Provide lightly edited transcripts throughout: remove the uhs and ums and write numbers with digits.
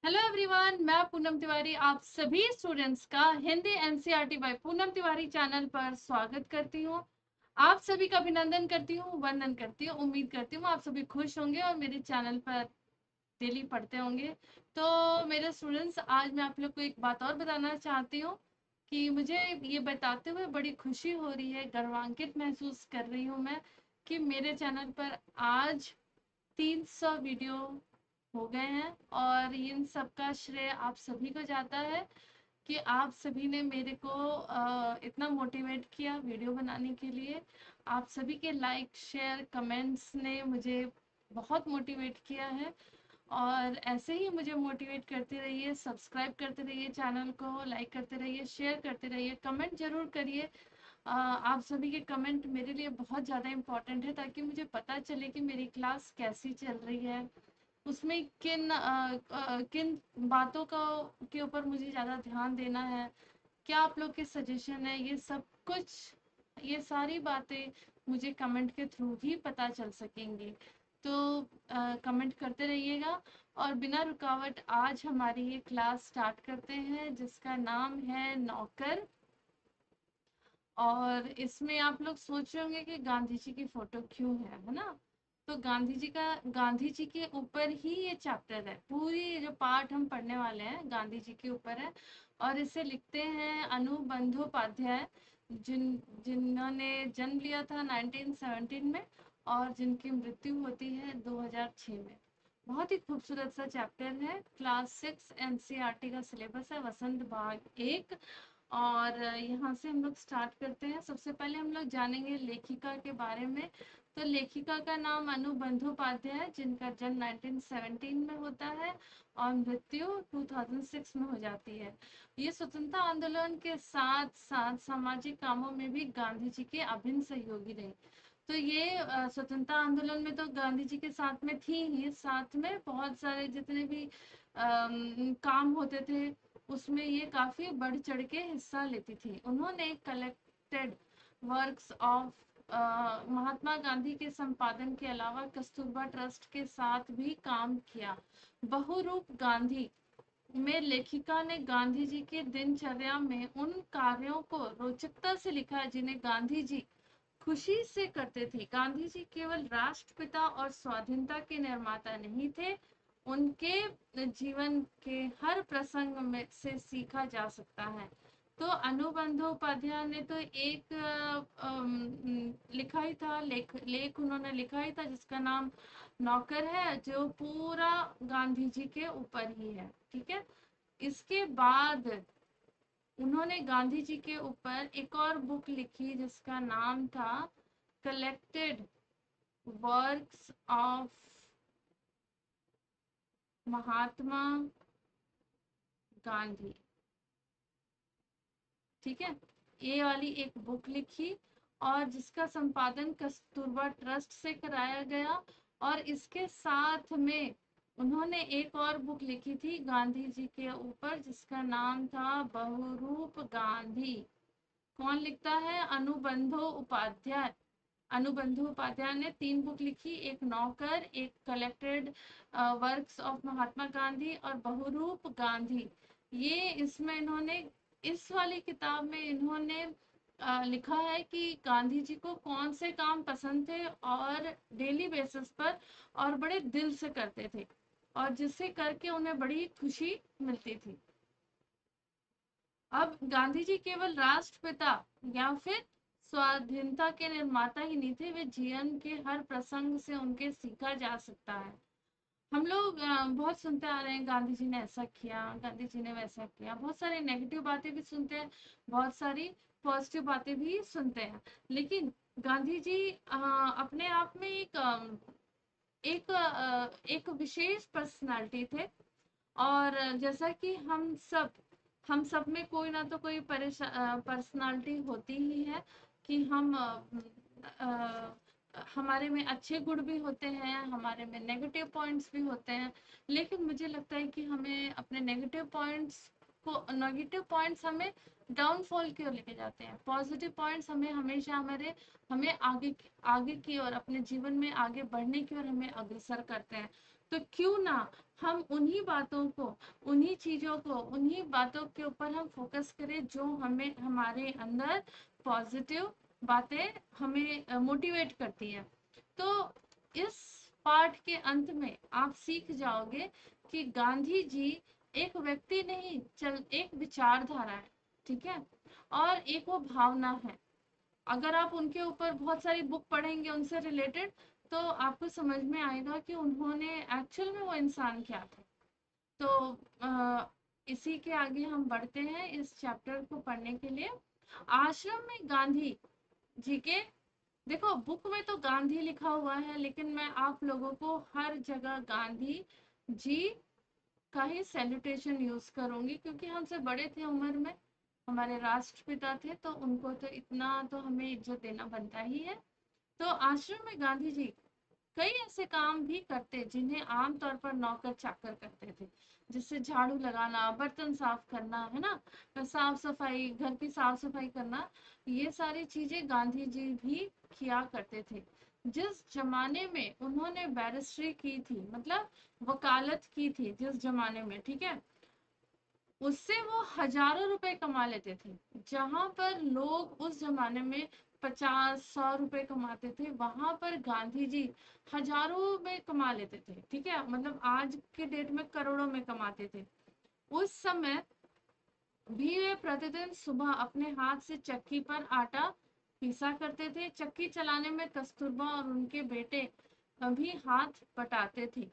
Hello everyone, मैं पूनम तिवारी आप सभी स्टूडेंट्स का Hindi NCERT by Poonam Tiwari channel पर स्वागत करती हूँ। आप सभी का अभिनंदन करती हूँ, वंदन करती हूँ। उम्मीद करती हूँ आप सभी खुश होंगे और मेरे चैनल पर डेली पढ़ते होंगे। तो मेरे स्टूडेंट्स, आज मैं आप लोग को एक बात और बताना चाहती हूँ कि मुझे ये बताते हुए बड़ी खुशी हो रही है, गर्वान्वित महसूस कर रही हूँ मैं कि मेरे चैनल पर आज 300 वीडियो हो गए हैं और इन सब का श्रेय आप सभी को जाता है कि आप सभी ने मेरे को इतना मोटिवेट किया वीडियो बनाने के लिए। आप सभी के लाइक शेयर कमेंट्स ने मुझे बहुत मोटिवेट किया है और ऐसे ही मुझे मोटिवेट करते रहिए, सब्सक्राइब करते रहिए, चैनल को लाइक करते रहिए, शेयर करते रहिए, कमेंट ज़रूर करिए। आप सभी के कमेंट मेरे लिए बहुत ज़्यादा इम्पोर्टेंट है ताकि मुझे पता चले कि मेरी क्लास कैसी चल रही है, उसमें किन बातों का के ऊपर मुझे ज़्यादा ध्यान देना है, क्या आप लोग के सजेशन है, ये सब कुछ, ये सारी बातें मुझे कमेंट के थ्रू ही पता चल सकेंगी। तो कमेंट करते रहिएगा और बिना रुकावट आज हमारी ये क्लास स्टार्ट करते हैं जिसका नाम है नौकर। और इसमें आप लोग सोच रहे होंगे कि गांधी जी की फोटो क्यों है ना? तो गांधी जी के ऊपर ही ये चैप्टर है, पूरी जो पार्ट हम पढ़ने वाले हैं गांधी जी के ऊपर है। और इसे लिखते हैं अनु बंदोपाध्याय, जिन्होंने जन्म लिया था 1917 में और जिनकी मृत्यु होती है 2006 में। बहुत ही खूबसूरत सा चैप्टर है, क्लास 6 एनसीईआरटी का सिलेबस है, वसंत भाग 1। और यहाँ से हम लोग स्टार्ट करते हैं। सबसे पहले हम लोग जानेंगे लेखिका के बारे में। तो लेखिका का नाम अनु बंदोपाध्याय है, जिनका जन्म 1917 में होता है और मृत्यु 2006 में हो जाती है। ये स्वतंत्रता आंदोलन के साथ साथ सामाजिक कामों में भी गांधी जी के अभिन्न सहयोगी रही। तो ये स्वतंत्रता आंदोलन में तो गांधी जी के साथ में थी ही, साथ में बहुत सारे जितने भी काम होते थे उसमें ये काफ़ी बढ़ चढ़ के हिस्सा लेती थी। उन्होंने collected works of Mahatma Gandhi के संपादन के अलावा कस्तूरबा ट्रस्ट के साथ भी काम किया। बहुरूप गांधी में लेखिका ने गांधी जी के दिनचर्या में उन कार्यों को रोचकता से लिखा जिन्हें गांधी जी खुशी से करते थे। गांधी जी केवल राष्ट्रपिता और स्वाधीनता के निर्माता नहीं थे, उनके जीवन के हर प्रसंग में से सीखा जा सकता है। तो अनु बंदोपाध्याय ने तो एक लिखा ही था, लेख उन्होंने लिखा ही था जिसका नाम नौकर है, जो पूरा गांधी जी के ऊपर ही है। ठीक है। इसके बाद उन्होंने गांधी जी के ऊपर एक और बुक लिखी जिसका नाम था collected works of Mahatma Gandhi. ठीक है। ये वाली एक बुक लिखी और जिसका संपादन कस्तूरबा ट्रस्ट से कराया गया। और इसके साथ में उन्होंने एक और बुक लिखी थी गांधी जी के ऊपर जिसका नाम था बहुरूप गांधी। कौन लिखता है? अनुबंधो उपाध्याय। अनुबंधु उपाध्याय ने 3 बुक लिखी, एक नौकर, एक collected works of Mahatma Gandhi और बहुरूप गांधी। ये इसमें इन्होंने, इस वाली किताब में इन्होंने लिखा है कि गांधी जी को कौन से काम पसंद थे और डेली बेसिस पर और बड़े दिल से करते थे और जिससे करके उन्हें बड़ी खुशी मिलती थी। अब गांधी जी केवल राष्ट्रपिता या फिर स्वाधीनता के निर्माता ही नहीं थे, वे जीवन के हर प्रसंग से उनके सीखा जा सकता है। हम लोग बहुत सुनते आ रहे हैं गांधी जी ने ऐसा किया, गांधी जी ने वैसा किया, बहुत सारी नेगेटिव बातें भी सुनते हैं, बहुत सारी पॉजिटिव बातें भी सुनते हैं। लेकिन गांधी जी अपने आप में एक विशेष पर्सनालिटी थे। और जैसा कि हम सब में कोई ना तो कोई पर्सनालिटी होती ही है कि हमारे में अच्छे गुण भी होते हैं, हमारे में नेगेटिव पॉइंट्स भी होते हैं। लेकिन मुझे लगता है कि हमें अपने नेगेटिव पॉइंट्स हमें डाउनफॉल की ओर लेके जाते हैं, पॉजिटिव पॉइंट्स हमें हमेशा हमें आगे आगे की ओर, अपने जीवन में आगे बढ़ने की ओर हमें अग्रसर करते हैं। तो क्यों ना हम उन्हीं बातों को, उन्हीं चीजों को, उन्हीं बातों के ऊपर हम फोकस करें जो हमें, हमारे अंदर पॉजिटिव बातें हमें मोटिवेट करती है। तो इस पाठ के अंत में आप सीख जाओगे कि गांधी जी एक व्यक्ति नहीं, चल एक विचारधारा है, ठीक है, और एक वो भावना है। अगर आप उनके ऊपर बहुत सारी बुक पढ़ेंगे उनसे रिलेटेड, तो आपको समझ में आएगा कि उन्होंने एक्चुअल में वो इंसान क्या थे। तो इसी के आगे हम बढ़ते हैं इस चैप्टर को पढ़ने के लिए। आश्रम में गांधी जी के, देखो बुक में तो गांधी लिखा हुआ है, लेकिन मैं आप लोगों को हर जगह गांधी जी का ही सैल्यूटेशन यूज करूंगी, क्योंकि हमसे बड़े थे उम्र में, हमारे राष्ट्रपिता थे, तो उनको तो इतना तो हमें इज्जत देना बनता ही है। तो आश्रम में गांधी जी कई ऐसे काम भी करते जिन्हें आमतौर पर नौकर चाकर करते थे, जैसे झाड़ू लगाना, बर्तन साफ करना, है ना, साफ सफाई, घर की साफ सफाई करना, ये सारी चीजें गांधी जी भी किया करते थे। जिस जमाने में उन्होंने बैरिस्ट्री की थी, मतलब वकालत की थी जिस जमाने में, ठीक है, उससे वो हजारों रुपए कमा लेते थे। जहां पर लोग उस जमाने में 50-100 रुपए कमाते थे, वहां पर गांधी जी हजारों में कमा लेते थे, ठीक है, मतलब आज के डेट में करोड़ों में कमाते थे। उस समय भी वे प्रतिदिन सुबह अपने हाथ से चक्की पर आटा पीसा करते थे। चक्की चलाने में कस्तूरबा और उनके बेटे भी हाथ बटाते थे।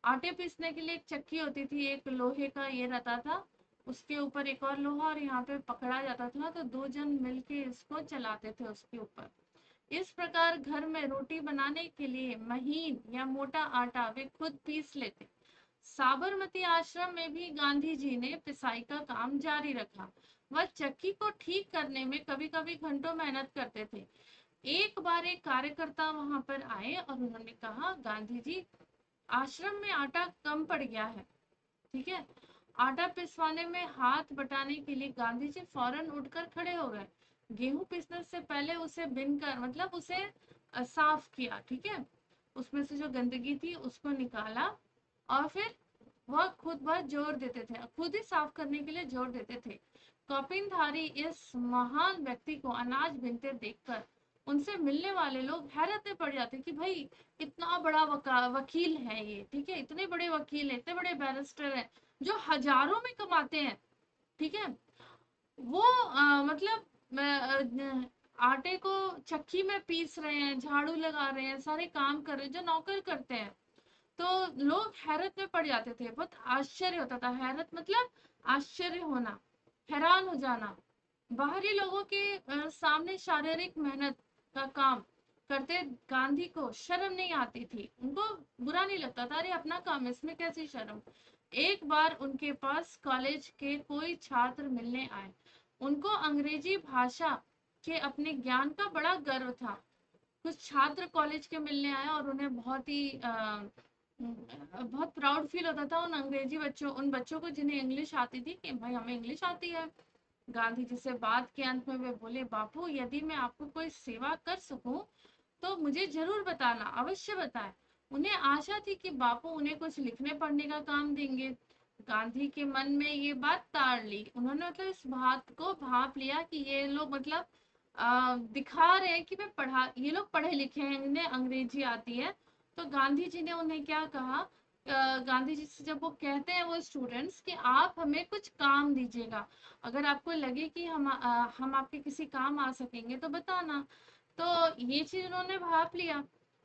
आटे पीसने के लिए एक चक्की होती थी, एक लोहे का ये रहता था, उसके ऊपर एक और लोहा, और यहाँ पे पकड़ा जाता था, तो 2 जन मिलके इसको चलाते थे उसके ऊपर। इस प्रकार घर में रोटी बनाने के लिए महीन या मोटा आटा वे खुद पीस लेते। साबरमती आश्रम में भी गांधी जी ने पिसाई का काम जारी रखा। वह चक्की को ठीक करने में कभी कभी घंटों मेहनत करते थे। एक बार एक कार्यकर्ता वहां पर आए और उन्होंने कहा, गांधी जी, आश्रम में आटा कम पड़ गया है, ठीक है। आटा पिसवाने में हाथ बटाने के लिए गांधी जी फौरन उठकर खड़े हो गए। गेहूं पिसने से पहले उसे बिनकर, मतलब उसे साफ किया, ठीक है, उसमें से जो गंदगी थी उसको निकाला, और फिर वह खुद बहुत जोर देते थे, खुद ही साफ करने के लिए जोर देते थे। कपिनधारी इस महान व्यक्ति को अनाज बीनते देखकर उनसे मिलने वाले लोग हैरत में पड़ जाते कि भाई इतना बड़ा वकील है ये, ठीक है, इतने बड़े वकील है, इतने बड़े बैरिस्टर है, जो हजारों में कमाते हैं, ठीक है, वो मतलब आटे को चक्की में पीस रहे हैं, झाड़ू लगा रहे हैं, सारे काम कर रहे हैं जो नौकर करते हैं। तो लोग हैरत में पड़ जाते थे, बहुत आश्चर्य होता था। हैरत मतलब आश्चर्य होना, हैरान हो जाना। बाहरी लोगों के सामने शारीरिक मेहनत का काम करते गांधी को शर्म नहीं आती थी, उनको बुरा नहीं लगता था, अरे अपना काम है, इसमें कैसी शर्म। एक बार उनके पास कॉलेज के कोई छात्र मिलने आए। उनको अंग्रेजी भाषा के अपने ज्ञान का बड़ा गर्व था। कुछ छात्र कॉलेज के मिलने आए और उन्हें बहुत प्राउड फील होता था उन अंग्रेजी बच्चों, उन बच्चों को जिन्हें इंग्लिश आती थी, कि भाई हमें इंग्लिश आती है। गांधी जी से बात के अंत में वे बोले, बापू, यदि मैं आपको कोई सेवा कर सकूं तो मुझे जरूर बताना, अवश्य बताएं। उन्हें आशा थी कि बापू उन्हें कुछ लिखने पढ़ने का काम देंगे। गांधी के मन में ये बात ताड़ ली। उन्होंने मतलब इस बात को भाप लिया कि ये लोग मतलब दिखा रहे हैं कि मैं पढ़ा, ये लोग पढ़े लिखे हैं, इन्हें अंग्रेजी आती है। तो गांधी जी ने उन्हें क्या कहा, गांधी जी से जब वो कहते हैं वो स्टूडेंट्स कि आप हमें कुछ काम दीजिएगा, अगर आपको लगे कि हम आपके किसी काम आ सकेंगे तो बताना। तो ये चीज उन्होंने भाप लिया।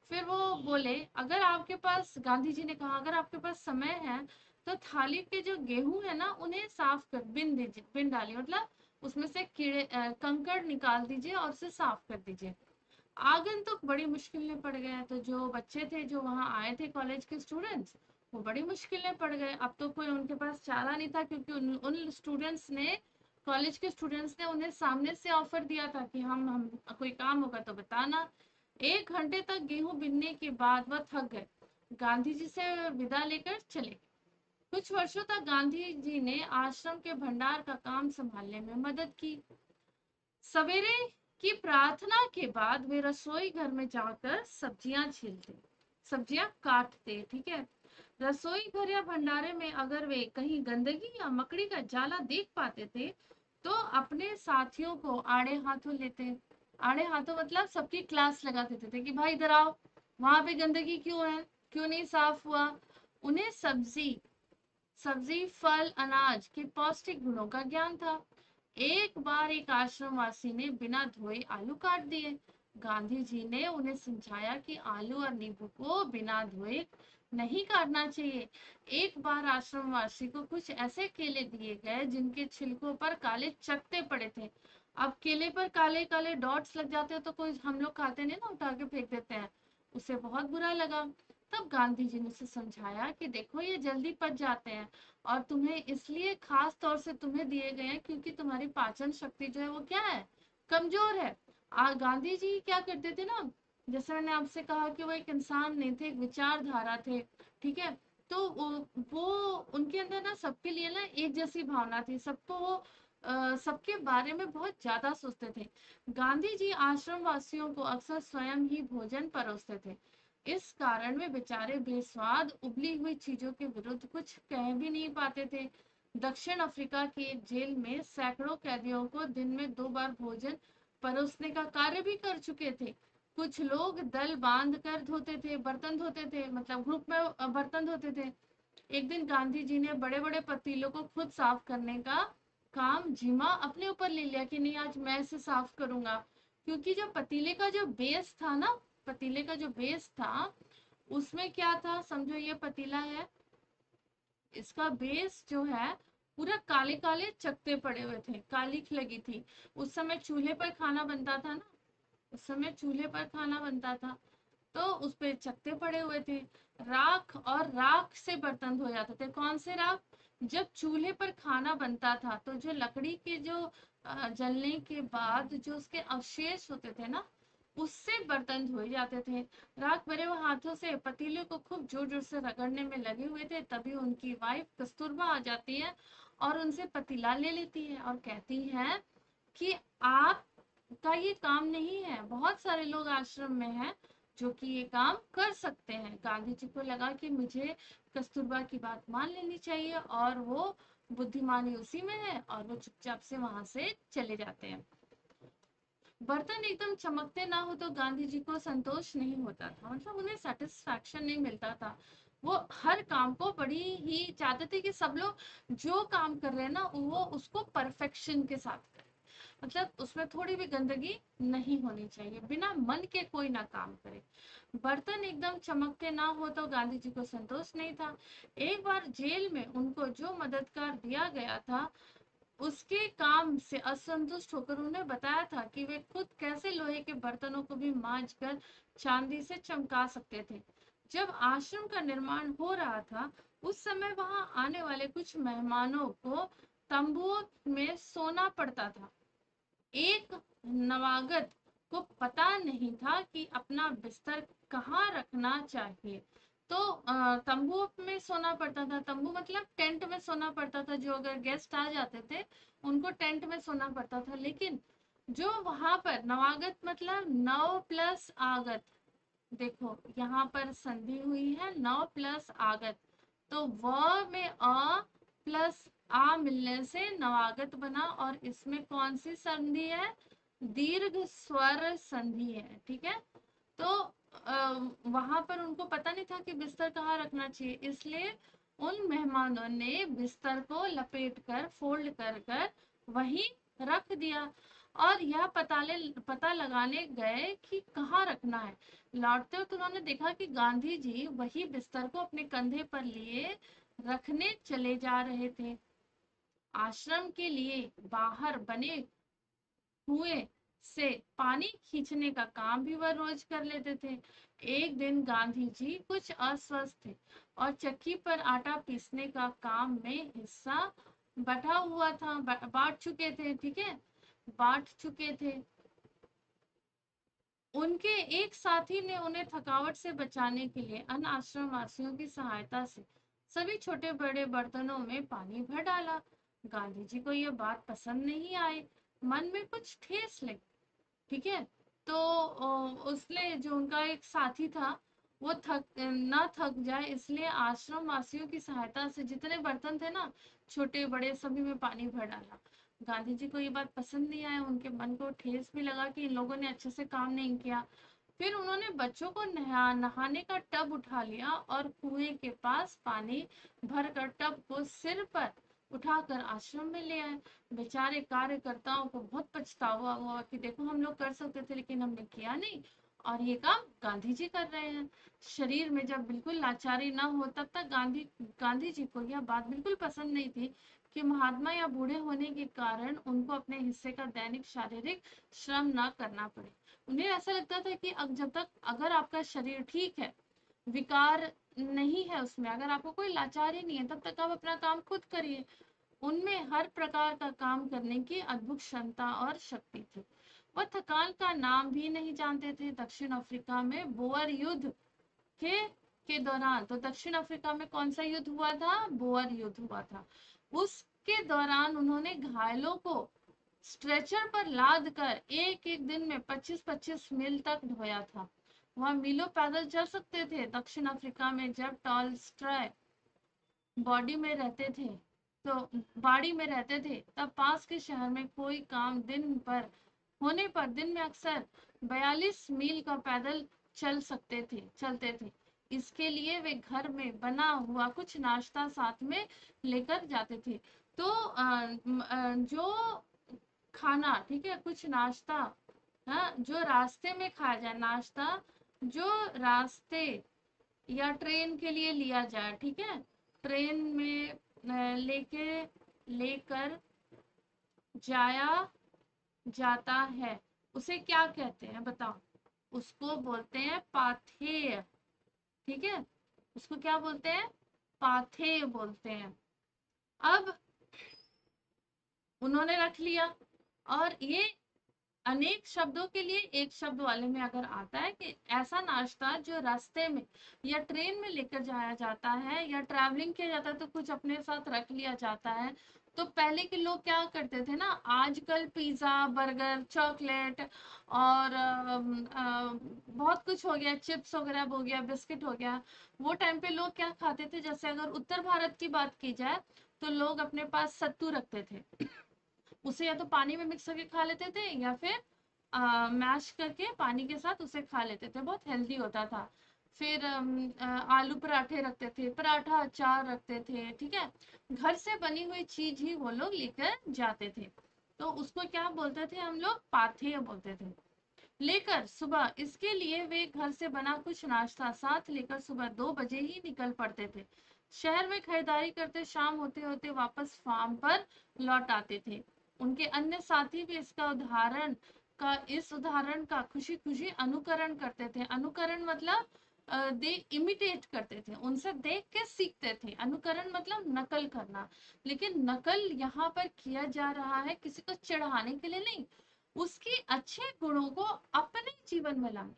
फिर वो बोले, अगर आपके पास, गांधी जी ने कहा, अगर आपके पास समय है तो थाली के जो गेहूं है ना उन्हें साफ कर बिन दीजिए, बिन डालिए, मतलब उसमें से कीड़े कंकड़ निकाल दीजिए और उसे साफ कर दीजिए। आगंतुक बड़ी मुश्किल में पड़ गए। तो जो बच्चे थे जो वहां आए थे कॉलेज के स्टूडेंट्स, वो बड़ी मुश्किल में पड़ गए। अब तो कोई उनके पास चारा नहीं था, क्योंकि उन स्टूडेंट्स ने, कॉलेज के स्टूडेंट्स ने उन्हें सामने से ऑफर दिया था कि हम कोई काम होगा तो बताना। 1 घंटे तक गेहूं बिनने के बाद वह थक गए, गांधी जी से विदा लेकर चले। कुछ वर्षों तक गांधी जी ने आश्रम के भंडार का काम संभालने में मदद की। सवेरे की प्रार्थना के बाद वे रसोई घर में जाकर सब्जियां छीलते, सब्जियां काटते, ठीक है। रसोई घर या भंडारे में अगर वे कहीं गंदगी या मकड़ी का जाला देख पाते थे तो अपने साथियों को आड़े हाथों लेते। आड़े हाथों मतलब सबकी क्लास लगा देते थे कि भाई इधर आओ, वहां पे गंदगी क्यों है, क्यों नहीं साफ हुआ। उन्हें सब्जी सब्जी फल अनाज के पौष्टिक गुणों का ज्ञान था। एक बार एक आश्रमवासी ने बिना धोए आलू काट दिए। गांधी जी ने उन्हें समझाया कि आलू और नींबू को बिना धोए नहीं काटना चाहिए। एक बार आश्रमवासी को कुछ ऐसे केले दिए गए जिनके छिलकों पर काले चकत्ते पड़े थे। अब केले पर काले काले डॉट्स लग जाते हैं तो कोई हम लोग खाते नहीं ना, उठा के फेंक देते हैं। उसे बहुत बुरा लगा। तब गांधी जी ने उसे समझाया कि देखो ये जल्दी पच जाते हैं और तुम्हें इसलिए खास तौर से तुम्हें दिए गए हैं क्योंकि तुम्हारी पाचन शक्ति जो है वो क्या है, कमजोर है। गांधी जी क्या करते थे ना, जैसे मैंने आपसे कहा कि वो एक इंसान नहीं थे, एक विचारधारा थे। ठीक है। तो वो उनके अंदर ना सबके लिए ना एक जैसी भावना थी, सबको वो सबके बारे में बहुत ज्यादा सोचते थे। गांधी जी आश्रम वासियों को अक्सर स्वयं ही भोजन परोसते थे। इस कारण वे बेचारे बेस्वाद उबली हुई चीजों के विरुद्ध कुछ कह भी नहीं पाते थे। दक्षिण अफ्रीका की एक जेल में सैकड़ों कैदियों को दिन में 2 बार भोजन परोसने का कार्य भी कर चुके थे। कुछ लोग दल बांध कर धोते थे, बर्तन धोते थे, मतलब ग्रुप में बर्तन धोते थे। एक दिन गांधी जी ने बड़े बड़े पतीलों को खुद साफ करने का काम जिम्मा अपने ऊपर ले लिया कि नहीं आज मैं इसे साफ करूंगा। क्योंकि जो पतीले का जो बेस था ना, पतीले का जो बेस था उसमें क्या था, समझो ये पतीला है, इसका बेस जो है पूरा काले काले चकत्ते पड़े हुए थे, कालिख लगी थी। उस समय चूल्हे पर खाना बनता था ना, उस समय चूल्हे पर खाना बनता था तो उस पे चकत्ते पड़े हुए थे। राख और राख से बर्तन धोए जाते थे। कौन से राख? जब चूल्हे पर खाना बनता था तो जो लकड़ी के जो जलने के बाद जो उसके अवशेष होते थे ना, उससे बर्तन धोए जाते थे। राख भरे हुए हाथों से पतीले को खूब जोर जोर से रगड़ने में लगे हुए थे। तभी उनकी वाइफ कस्तूरबा आ जाती है और उनसे पतीला ले लेती है और कहती है कि आप का ये काम नहीं है, बहुत सारे लोग आश्रम में हैं जो कि ये काम कर सकते हैं। गांधी जी को लगा कि मुझे कस्तूरबा की बात मान लेनी चाहिए और वो बुद्धिमानी उसी में है और वो चुपचाप से वहां से चले जाते हैं। बर्तन एकदम चमकते ना हो तो गांधी जी को संतोष नहीं होता था, मतलब उन्हें सेटिस्फैक्शन नहीं मिलता था। वो हर काम को बड़ी ही चाहते थे कि सब लोग जो काम कर रहे हैं ना वो उसको परफेक्शन के साथ करें, मतलब उसमें थोड़ी भी गंदगी नहीं होनी चाहिए, बिना मन के कोई ना काम करे। बर्तन एकदम चमकते ना हो तो गांधी जी को संतोष नहीं था। एक बार जेल में उनको जो मददगार दिया गया था उसके काम से असंतुष्ट होकर उन्हें बताया था कि वे खुद कैसे लोहे के बर्तनों को भी मांज कर चांदी से चमका सकते थे। जब आश्रम का निर्माण हो रहा था उस समय वहां आने वाले कुछ मेहमानों को तंबुओं में सोना पड़ता था। एक नवागत को पता नहीं था कि अपना बिस्तर कहाँ रखना चाहिए, तो तंबू में सोना पड़ता था। तंबू मतलब टेंट में सोना पड़ता था, जो अगर गेस्ट आ जाते थे उनको टेंट में सोना पड़ता था। लेकिन जो वहां पर नवागत मतलब नव प्लस आगत, देखो यहाँ पर संधि हुई है नव प्लस आगत, तो व में अ प्लस आ मिलने से नवागत बना और इसमें कौन सी संधि है, दीर्घ स्वर संधि है। ठीक है। तो वहां पर उनको पता नहीं था कि बिस्तर कहाँ रखना चाहिए, इसलिए उन मेहमानों ने बिस्तर को लपेट कर फोल्ड कर कर वहीं रख दिया और यह पता लगाने गए कि कहाँ रखना है। लौटते वक्त उन्होंने देखा कि गांधी जी वही बिस्तर को अपने कंधे पर लिए रखने चले जा रहे थे। आश्रम के लिए बाहर बने कुएं से पानी खींचने का काम भी वह रोज कर लेते थे। एक दिन गांधी जी कुछ अस्वस्थ थे और चक्की पर आटा पीसने का काम में हिस्सा बटा हुआ था, बांट चुके थे। ठीक है, बांट चुके थे। उनके एक साथी ने उन्हें थकावट से बचाने के लिए अन्य आश्रम वासियों की सहायता से सभी छोटे बड़े बर्तनों में पानी भर डाला। गांधी जी को यह बात पसंद नहीं आई, मन में कुछ ठेस लगी। ठीक है। तो उसने जो उनका एक साथी था वो ना थक जाए इसलिए आश्रम वासियों की सहायता से जितने बर्तन थे ना, छोटे बड़े सभी में पानी भर डाला। गांधी जी को ये बात पसंद नहीं आया, उनके मन को ठेस भी लगा कि इन लोगों ने अच्छे से काम नहीं किया। फिर उन्होंने बच्चों को नहाने का टब उठा लिया और कुएं के पास पानी भरकर टब को सिर पर उठाकर आश्रम में ले आए। बेचारे कार्यकर्ताओं को बहुत पछतावा हुआ कि देखो हम लोग कर सकते थे लेकिन हमने किया नहीं, और ये काम गांधी जी कर रहे हैं। शरीर में जब बिल्कुल लाचारी ना हो तब तक गांधी जी को यह बात बिल्कुल पसंद नहीं थी कि महात्मा या बूढ़े होने के कारण उनको अपने हिस्से का दैनिक शारीरिक श्रम ना करना पड़े। उन्हें ऐसा लगता था कि अब जब तक अगर आपका शरीर ठीक है, विकार नहीं है उसमें, अगर आपको कोई लाचारी नहीं है, तब तक आप अपना काम खुद करिए। उनमें हर प्रकार का काम करने की अद्भुत क्षमता और शक्ति थी। वह थकान का नाम भी नहीं जानते थे। दक्षिण अफ्रीका में बोअर युद्ध के के दौरान, तो दक्षिण अफ्रीका में कौन सा युद्ध हुआ था? बोअर युद्ध हुआ था। उसके दौरान उन्होंने घायलों को स्ट्रेचर पर लाद कर एक एक दिन में 25-25 मील तक ढोया था। वह मीलों पैदल चल सकते थे। दक्षिण अफ्रीका में जब टॉलस्टॉय बॉडी में रहते थे तो बाड़ी में रहते थे, तब पास के शहर में कोई काम दिन पर होने पर दिन में अक्सर 42 मील का पैदल चलते थे। इसके लिए वे घर में बना हुआ कुछ नाश्ता साथ में लेकर जाते थे। तो जो खाना, ठीक है, कुछ नाश्ता, हाँ, जो रास्ते में खाया जाए, नाश्ता जो रास्ते या ट्रेन के लिए लिया जाए, ठीक है, ट्रेन में लेकर जाया जाता है, उसे क्या कहते हैं बताओ? उसको बोलते हैं पाथेय। ठीक है, उसको क्या बोलते हैं? पाथेय बोलते हैं। अब उन्होंने रख लिया, और ये अनेक शब्दों के लिए एक शब्द वाले में अगर आता है कि ऐसा नाश्ता जो रास्ते में या ट्रेन में लेकर जाया जाता है या ट्रैवलिंग किया जाता है तो कुछ अपने साथ रख लिया जाता है। तो पहले के लोग क्या करते थे ना, आजकल पिज्जा, बर्गर, चॉकलेट और बहुत कुछ हो गया, चिप्स वगैरह हो गया, बिस्किट हो गया। वो टाइम पे लोग क्या खाते थे, जैसे अगर उत्तर भारत की बात की जाए तो लोग अपने पास सत्तू रखते थे, उसे या तो पानी में मिक्स करके खा लेते थे या फिर मैश करके पानी के साथ उसे खा लेते थे, बहुत हेल्दी होता था। फिर आलू पराठे रखते थे, पराठा अचार रखते थे, ठीक है, घर से बनी हुई चीज ही वो लोग लेकर जाते थे। तो उसको क्या बोलते थे हम लोग? पाथेय बोलते थे। लेकर सुबह, इसके लिए वे घर से बना कुछ नाश्ता साथ लेकर सुबह 2 बजे ही निकल पड़ते थे। शहर में खरीदारी करते शाम होते होते वापस फार्म पर लौट आते थे। उनके अन्य साथी भी इस उदाहरण का खुशी खुशी अनुकरण करते थे। अनुकरण मतलब दे इमिटेट करते थे, उनसे देख के सीखते थे। अनुकरण मतलब नकल करना, लेकिन नकल यहाँ पर किया जा रहा है किसी को चिढ़ाने के लिए नहीं, उसके अच्छे गुणों को अपने जीवन में लाने।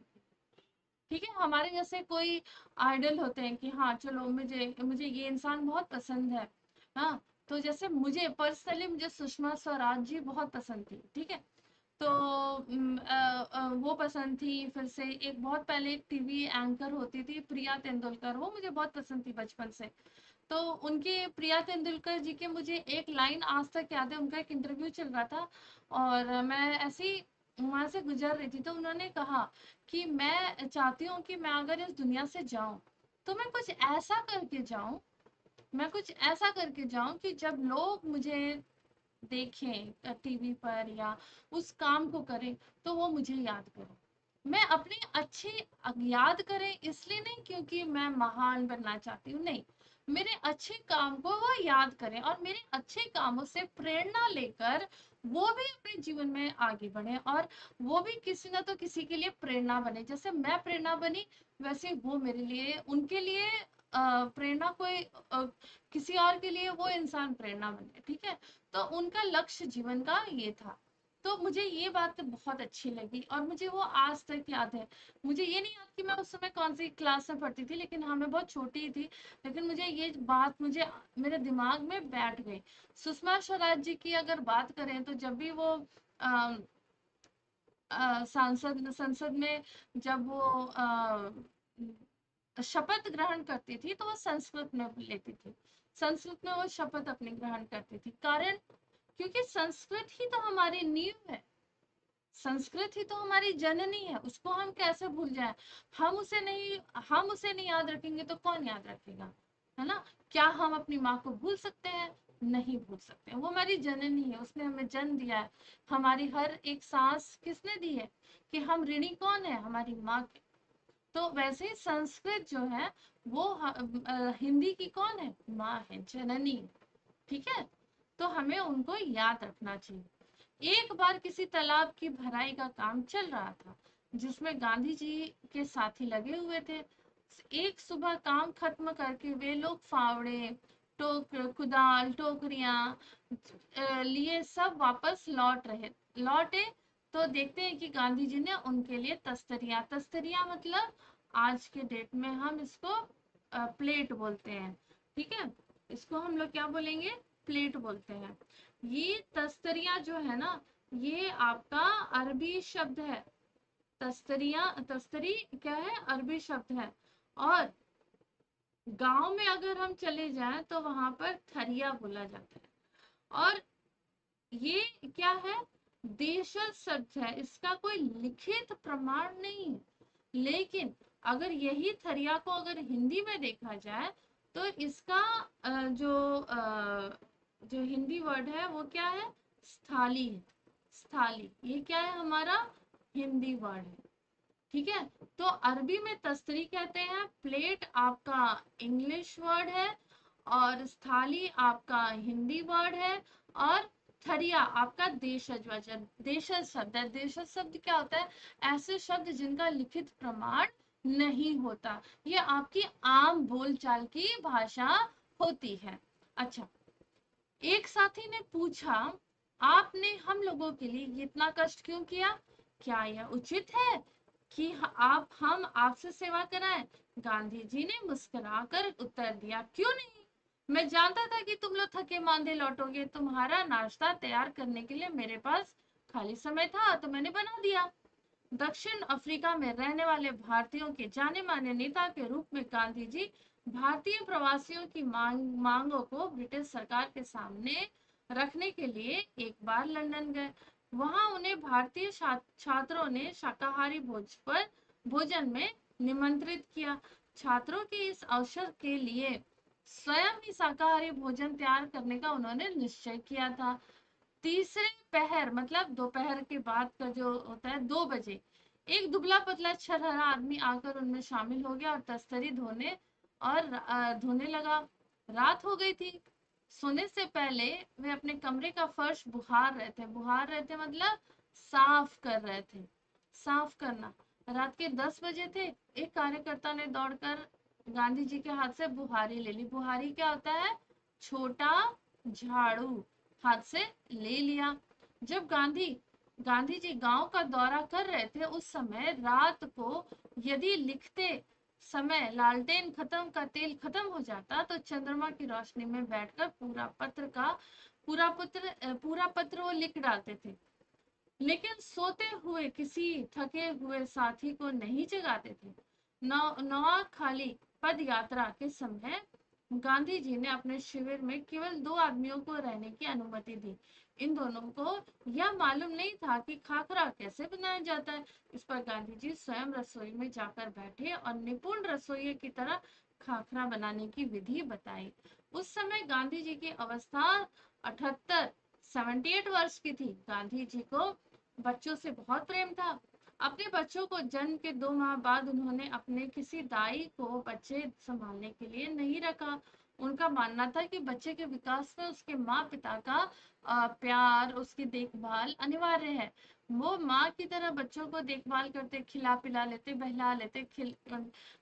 ठीक है, हमारे जैसे कोई आइडल होते हैं कि हाँ चलो मुझे मुझे ये इंसान बहुत पसंद है। हाँ, तो जैसे मुझे पर्सनली मुझे सुषमा स्वराज जी बहुत पसंद थी, ठीक है। तो वो पसंद थी। फिर से एक बहुत पहले एक टीवी एंकर होती थी प्रिया तेंदुलकर, वो मुझे बहुत पसंद थी बचपन से। तो उनके, प्रिया तेंदुलकर जी के, मुझे एक लाइन आज तक याद है। उनका एक इंटरव्यू चल रहा था और मैं ऐसी वहां से गुजर रही थी, तो उन्होंने कहा कि मैं चाहती हूँ कि मैं अगर इस दुनिया से जाऊं तो मैं कुछ ऐसा करके जाऊं कि जब लोग मुझे देखें टीवी पर या उस काम को करें तो वो मुझे याद करें। मैं अपने अच्छे याद करें इसलिए नहीं क्योंकि मैं महान बनना चाहती हूँ, नहीं, मेरे अच्छे काम को वो याद करें और मेरे अच्छे कामों से प्रेरणा लेकर वो भी अपने जीवन में आगे बढ़े, और वो भी किसी ना तो किसी के लिए प्रेरणा बने। जैसे मैं प्रेरणा बनी, वैसे वो मेरे लिए, उनके लिए प्रेरणा कोई किसी और के लिए वो इंसान प्रेरणा बने, ठीक है। तो उनका लक्ष्य जीवन का ये था। तो मुझे ये बात बहुत अच्छी लगी और मुझे वो आज तक याद है। मुझे ये नहीं याद कि मैं उस समय कौन सी क्लास में पढ़ती थी, लेकिन हाँ मैं बहुत छोटी थी, लेकिन मुझे ये बात मुझे मेरे दिमाग में बैठ गई। सुषमा स्वराज जी की अगर बात करें तो जब भी वो अ, सांसद संसद में जब वो शपथ ग्रहण करती थी तो वो संस्कृत में लेती थी, संस्कृत में वो शपथ अपनी ग्रहण करती थी। कारण, क्योंकि संस्कृत ही तो हमारी नींव है, संस्कृत ही तो हमारी जननी है, उसको हम कैसे भूल जाएं। हम उसे नहीं याद रखेंगे तो कौन याद रखेगा, है ना। क्या हम अपनी माँ को भूल सकते हैं? नहीं भूल सकते, वो हमारी जननी है, उसने हमें जन्म दिया है। हमारी हर एक सांस किसने दी है, कि हम ऋणी कौन है, हमारी माँ के। तो वैसे ही संस्कृत जो है वो हिंदी की कौन है, माँ है, जननी। ठीक है, तो हमें उनको याद रखना चाहिए। एक बार किसी तालाब की भराई का काम चल रहा था, जिसमें गांधी जी के साथी लगे हुए थे। एक सुबह काम खत्म करके वे लोग फावड़े, कुदाल, टोकरियां लिए सब वापस लौटे तो देखते हैं कि गांधी जी ने उनके लिए तस्तरियां मतलब आज के डेट में हम इसको प्लेट बोलते हैं। ठीक है, इसको हम लोग क्या बोलेंगे, प्लेट बोलते हैं। ये तस्तरियां जो है ना, ये आपका अरबी शब्द है। तस्तरी क्या है, अरबी शब्द है। और गांव में अगर हम चले जाएं तो वहां पर थरिया बोला जाता है। और ये क्या है, देशज शब्द है, इसका कोई लिखित प्रमाण नहीं है। लेकिन अगर यही थरिया को अगर हिंदी में देखा जाए तो इसका जो हिंदी वर्ड है वो क्या है, स्थाली है। स्थाली, ये क्या है, हमारा हिंदी वर्ड है। ठीक है, तो अरबी में तस्तरी कहते हैं, प्लेट आपका इंग्लिश वर्ड है, और स्थाली आपका हिंदी वर्ड है, और थरिया आपका देशज वचन, देशज शब्द है। देशज शब्द क्या होता है, ऐसे शब्द जिनका लिखित प्रमाण नहीं होता, ये आपकी आम बोलचाल की भाषा होती है। अच्छा, एक साथी ने पूछा, आपने हम लोगों के लिए इतना कष्ट क्यों किया, क्या यह उचित है कि हम आपसे सेवा कराएं? गांधी जी ने मुस्कुराकर उत्तर दिया, क्यों नहीं, मैं जानता था कि तुम लोग थके मांदे लौटोगे, तुम्हारा नाश्ता तैयार करने के लिए मेरे पास खाली समय था तो मैंने बना दिया। दक्षिण अफ्रीका में रहने वाले भारतीयों के जाने माने नेता के रूप में गांधी जी भारतीय प्रवासियों की मांगों को ब्रिटिश सरकार के सामने रखने के लिए एक बार लंदन गए। वहां उन्हें भारतीय छात्रों ने शाकाहारी भोजन में निमंत्रित किया। छात्रों के इस अवसर के लिए स्वयं ही शाकाहारी भोजन तैयार करने का उन्होंने निश्चय किया था। तीसरे पहर मतलब दोपहर के बाद का जो होता है 2 बजे, एक दुबला पतला छरहरा आदमी आकर उनमें शामिल हो गया और तस्तरी धोने लगा। रात हो गई थी। सोने से पहले वे अपने कमरे का फर्श बुहार रहे थे मतलब साफ कर रहे थे। साफ करना, रात के 10 बजे थे। एक कार्यकर्ता ने दौड़कर गांधी जी के हाथ से बुहारी ले ली। बुहारी क्या होता है, छोटा झाड़ू, हाथ से ले लिया। जब गांधी जी गांव का दौरा कर रहे थे, उस समय रात को यदि लिखते समय लालटेन खत्म का तेल खत्म हो जाता तो चंद्रमा की रोशनी में बैठकर पूरा पत्र वो लिख डालते थे। लेकिन सोते हुए किसी थके हुए साथी को नहीं जगाते थे। नौवा खाली पद यात्रा के समय गांधी जी ने अपने शिविर में केवल 2 आदमियों को रहने की अनुमति दी। इन दोनों को यह मालूम नहीं था कि खाखरा कैसे बनाया जाता है। इस पर गांधी जी स्वयं रसोई में जाकर बैठे और निपुण रसोइये की तरह खाखरा बनाने की विधि बताई। उस समय गांधी जी की अवस्था 78 वर्ष की थी। गांधी जी को बच्चों से बहुत प्रेम था। अपने बच्चों को जन्म के 2 माह बाद उन्होंने अपने किसी दाई को बच्चे संभालने के लिए नहीं रखा। उनका मानना था कि बच्चे के विकास में उसके माँ पिता का प्यार, उसकी देखभाल अनिवार्य है। वो माँ की तरह बच्चों को देखभाल करते, खिला पिला लेते, बहला लेते,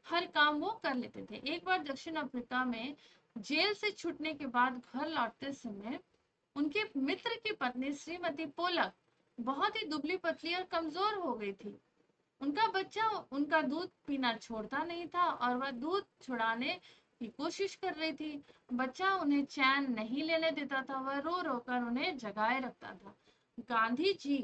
हर काम वो कर लेते थे। एक बार दक्षिण अफ्रीका में जेल से छूटने के बाद घर लौटते समय उनके मित्र की पत्नी श्रीमती पोलक बहुत ही दुबली पतली और कमजोर हो गई थी। उनका बच्चा उनका दूध पीना छोड़ता नहीं था और वह दूध छुड़ाने की कोशिश कर रही थी। बच्चा उन्हें चैन नहीं लेने देता था, वह रो रो कर उन्हें जगाए रखता था। गांधी जी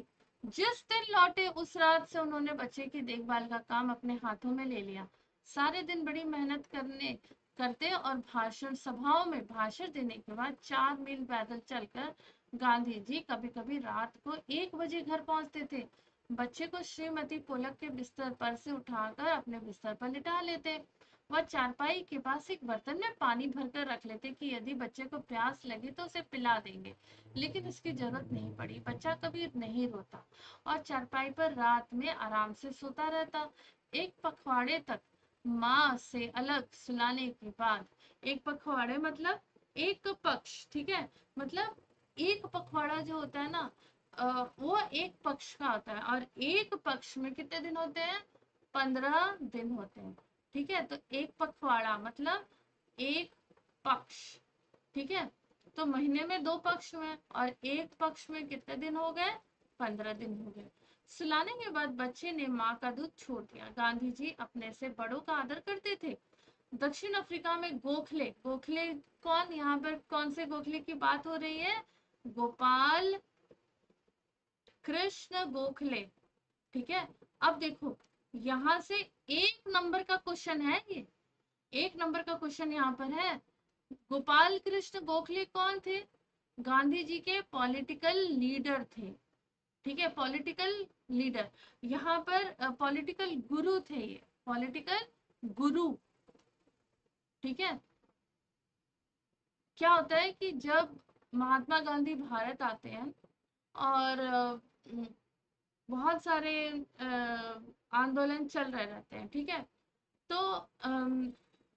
जिस दिन लौटे उस रात से उन्होंने बच्चे की देखभाल का काम अपने हाथों में ले लिया। सारे दिन बड़ी मेहनत करते और भाषण सभाओं में भाषण देने के बाद 4 मील पैदल चलकर गांधी जी कभी कभी रात को 1 बजे घर पहुंचते थे। बच्चे को श्रीमती पोलक के बिस्तर पर से उठाकर अपने बिस्तर पर लिटा लेते। वह चारपाई के पास एक बर्तन में पानी भरकर रख लेते कि यदि बच्चे को प्यास लगे तो उसे पिला देंगे, लेकिन इसकी जरूरत नहीं पड़ी। बच्चा कभी नहीं रोता और चारपाई पर रात में आराम से सोता रहता। एक पखवाड़े तक माँ से अलग सुलाने के बाद, एक पखवाड़े मतलब एक पक्ष, ठीक है, मतलब एक पखवाड़ा जो होता है ना, वो एक पक्ष का होता है और एक पक्ष में कितने दिन होते हैं? 15 दिन होते हैं। ठीक है, तो एक पखवाड़ा मतलब एक पक्ष। ठीक है, तो महीने में 2 पक्ष हुए और एक पक्ष में कितने दिन हो गए? 15 दिन हो गए। सुलाने के बाद बच्चे ने माँ का दूध छोड़ दिया। गांधी जी अपने से बड़ों का आदर करते थे। दक्षिण अफ्रीका में गोखले, गोखले कौन, यहाँ पर कौन से गोखले की बात हो रही है? गोपाल कृष्ण गोखले। ठीक है, अब देखो यहाँ से 1 नंबर का क्वेश्चन है ये, 1 नंबर का क्वेश्चन यहाँ पर है। गोपाल कृष्ण गोखले कौन थे? गांधी जी के पॉलिटिकल लीडर थे। ठीक है, पॉलिटिकल लीडर, यहाँ पर पॉलिटिकल गुरु थे ये, पॉलिटिकल गुरु। ठीक है, क्या होता है कि जब महात्मा गांधी भारत आते हैं और बहुत सारे आंदोलन चल रहे रहते हैं, ठीक है, तो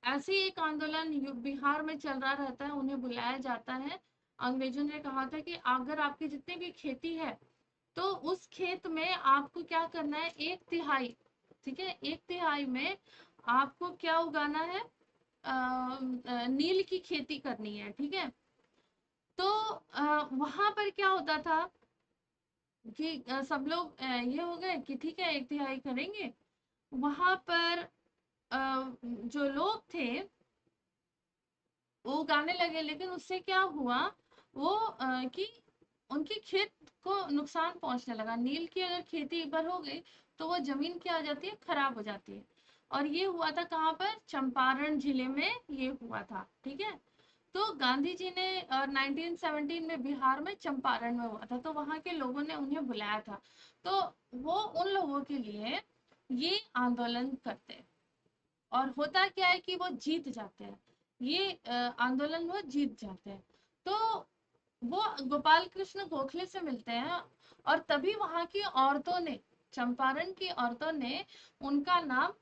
ऐसे एक आंदोलन बिहार में चल रहा रहता है, उन्हें बुलाया जाता है। अंग्रेजों ने कहा था कि अगर आपकी जितनी भी खेती है तो उस खेत में आपको क्या करना है? 1/3, ठीक है, 1/3 में आपको क्या उगाना है? नील की खेती करनी है। ठीक है, तो वहां पर क्या होता था कि सब लोग ये हो गए कि ठीक है 1/3 करेंगे। वहां पर जो लोग थे वो गाने लगे, लेकिन उससे क्या हुआ, वो कि उनकी खेत को नुकसान पहुंचने लगा। नील की अगर खेती एक बार हो गई तो वो जमीन क्या हो जाती है? खराब हो जाती है। और ये हुआ था कहाँ पर? चंपारण जिले में ये हुआ था। ठीक है, तो गांधी जी ने 1917 में बिहार में चंपारण में हुआ था, तो वहां के लोगों ने उन्हें बुलाया था। तो वो उन लोगों के लिए ये आंदोलन करते, और होता क्या है कि वो जीत जाते हैं, ये आंदोलन वो जीत जाते हैं। तो वो गोपाल कृष्ण गोखले से मिलते हैं और तभी वहां की औरतों ने, चंपारण की औरतों ने उनका नाम,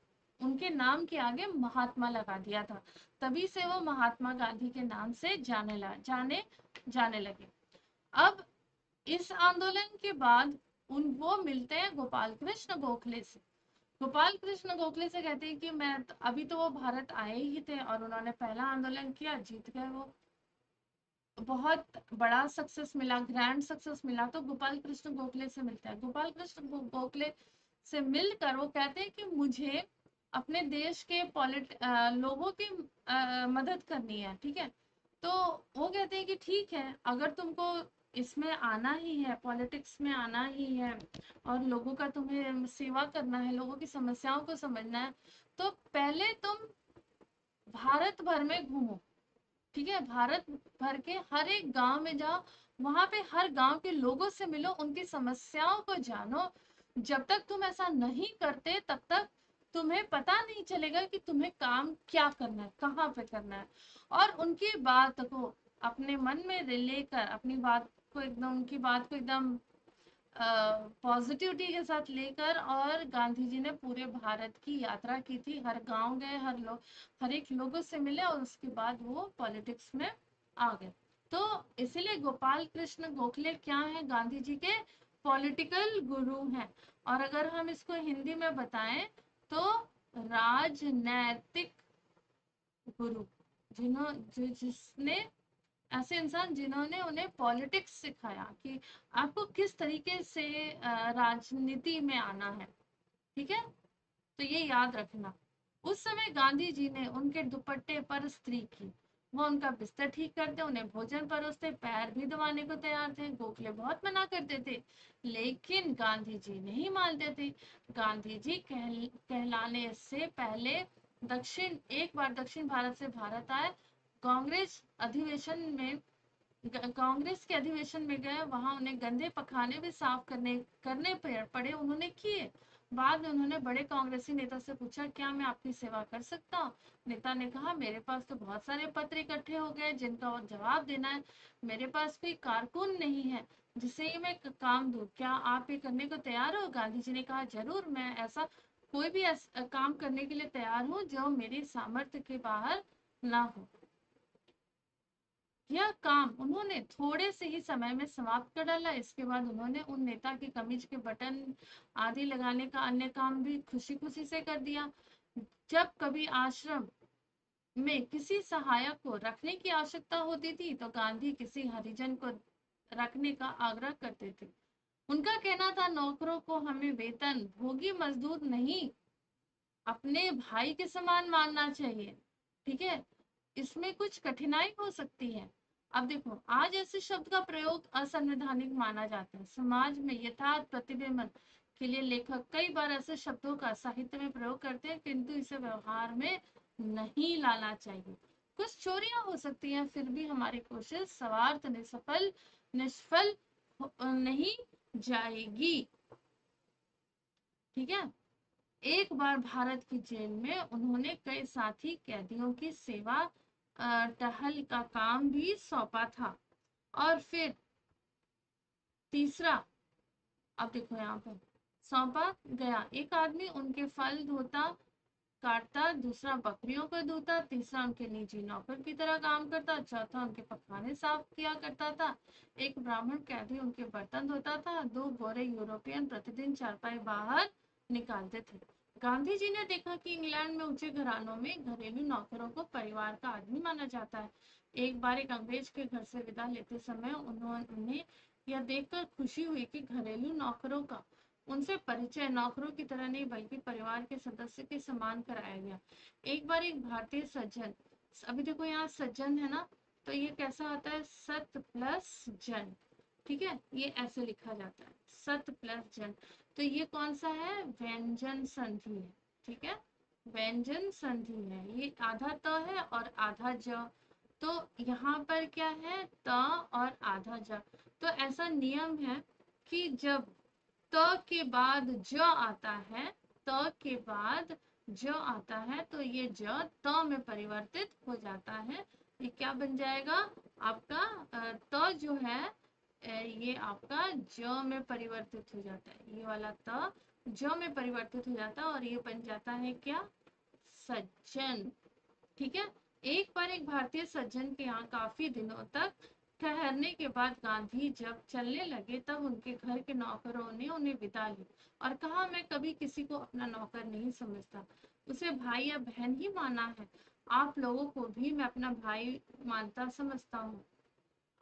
उनके नाम के आगे महात्मा लगा दिया था। तभी से वो महात्मा गांधी के नाम से जाने लगे। अब इस आंदोलन के बाद वो मिलते हैं गोपाल कृष्ण गोखले से। गोपाल कृष्ण गोखले से कहते हैं कि मैं अभी तो वो भारत आए ही थे और उन्होंने पहला आंदोलन किया, जीत गए, वो बहुत बड़ा सक्सेस मिला, ग्रैंड सक्सेस मिला। तो गोपाल कृष्ण गोखले से मिलता है। गोपाल कृष्ण गोखले से मिलकर वो कहते हैं कि मुझे अपने देश के लोगों की मदद करनी है। ठीक है, तो वो कहते हैं कि ठीक है, अगर तुमको इसमें आना ही है, पॉलिटिक्स में आना ही है और लोगों का तुम्हें सेवा करना है, लोगों की समस्याओं को समझना है, तो पहले तुम भारत भर में घूमो। ठीक है, भारत भर के हर एक गांव में जाओ, वहां पे हर गांव के लोगों से मिलो, उनकी समस्याओं को जानो। जब तक तुम ऐसा नहीं करते तब तक तुम्हें पता नहीं चलेगा कि तुम्हें काम क्या करना है, कहाँ पे करना है। और उनकी बात को अपने मन में लेकर, अपनी बात को एकदम, उनकी बात को एकदम पॉजिटिविटी के साथ लेकर, और गांधी जी ने पूरे भारत की यात्रा की थी, हर गांव गए, हर एक लोगों से मिले और उसके बाद वो पॉलिटिक्स में आ गए। तो इसीलिए गोपाल कृष्ण गोखले क्या है? गांधी जी के पॉलिटिकल गुरु हैं। और अगर हम इसको हिंदी में बताएं तो राजनैतिक गुरु, जिसने, ऐसे इंसान जिन्होंने उन्हें पॉलिटिक्स सिखाया कि आपको किस तरीके से राजनीति में आना है। ठीक है, तो ये याद रखना। उस समय गांधी जी ने उनके दुपट्टे पर स्त्री की, वो उनका बिस्तर ठीक करते, उन्हें भोजन परोसते, पैर भी दबाने को तैयार थे। गोखले बहुत मना करते थे, लेकिन गांधी जी नहीं मानते थे। गांधी जी कहलाने से पहले एक बार दक्षिण भारत से भारत आए, कांग्रेस अधिवेशन में कांग्रेस के अधिवेशन में गए, वहां उन्हें गंदे पखाने भी साफ करने करने पड़े, उन्होंने किए। बाद में उन्होंने बड़े कांग्रेसी नेता से पूछा, क्या मैं आपकी सेवा कर सकता हूँ? नेता ने कहा, मेरे पास तो बहुत सारे पत्र इकट्ठे हो गए जिनका और जवाब देना है, मेरे पास कोई कारकुन नहीं है जिसे ही मैं काम दूं, क्या आप ये करने को तैयार हो? गांधी जी ने कहा, जरूर, मैं ऐसा कोई भी काम करने के लिए तैयार हूँ जो मेरी सामर्थ्य के बाहर ना हो। यह काम उन्होंने थोड़े से ही समय में समाप्त कर डाला। इसके बाद उन्होंने उन नेता की कमीज के बटन आदि लगाने का अन्य काम भी खुशी खुशी से कर दिया। जब कभी आश्रम में किसी सहायक को रखने की आवश्यकता होती थी तो गांधी किसी हरिजन को रखने का आग्रह करते थे। उनका कहना था, नौकरों को हमें वेतन भोगी मजदूर नहीं, अपने भाई के समान मानना चाहिए। ठीक है, इसमें कुछ कठिनाई हो सकती है। अब देखो, आज ऐसे शब्द का प्रयोग असंवैधानिक माना जाता है। समाज में यथार्थ प्रतिबिंब के लिए लेखक कई बार ऐसे शब्दों का साहित्य में प्रयोग करते हैं, किंतु इसे व्यवहार में नहीं लाना चाहिए। कुछ चोरियां हो सकती हैं, फिर भी हमारी कोशिश स्वार्थ निष्फल नहीं जाएगी। ठीक है, एक बार भारत की जेल में उन्होंने कई साथी कैदियों की सेवा टहल का काम भी सौंपा था। और फिर तीसरा, अब देखो यहाँ पर सौंपा गया, एक आदमी उनके फल धोता काटता, दूसरा बकरियों को धोता, तीसरा उनके निजी नौकर की तरह काम करता, चौथा उनके पखाने साफ किया करता था, एक ब्राह्मण कैदी उनके बर्तन धोता था, 2 गोरे यूरोपियन प्रतिदिन चारपाई बाहर निकालते थे। गांधी जी ने देखा कि इंग्लैंड में ऊंचे घरानों में घरेलू नौकरों को परिवार का आदमी माना जाता है। एक बार एक अंग्रेज के घर से विदा लेते समय उन्हें यह देखकर खुशी हुई कि घरेलू नौकरों का उनसे परिचय नौकरों की तरह नहीं बल्कि परिवार के सदस्य के समान कराया गया। एक बार एक भारतीय सज्जन, अभी देखो यहाँ सज्जन है ना, तो ये कैसा होता है, सत प्लस जन। ठीक है, ये ऐसे लिखा जाता है, सत प्लस जन। तो ये कौन सा है, व्यंजन संधि है। ठीक है, व्यंजन संधि है, ये आधा त है और आधा ज। तो यहाँ पर क्या है, त और आधा ज। तो ऐसा नियम है कि जब त के बाद ज आता है, त के बाद ज आता है, तो ये ज त में परिवर्तित हो जाता है। ये क्या बन जाएगा आपका, त जो है ये आपका ज में परिवर्तित हो जाता है, ये वाला त ज में परिवर्तित हो जाता है और ये बन जाता है क्या, सज्जन। ठीक है, एक बार एक भारतीय सज्जन के यहाँ काफी दिनों तक ठहरने के बाद गांधी जब चलने लगे तब उनके घर के नौकरों ने उन्हें विदा ली और कहा, मैं कभी किसी को अपना नौकर नहीं समझता, उसे भाई या बहन ही माना है। आप लोगों को भी मैं अपना भाई मानता समझता हूँ।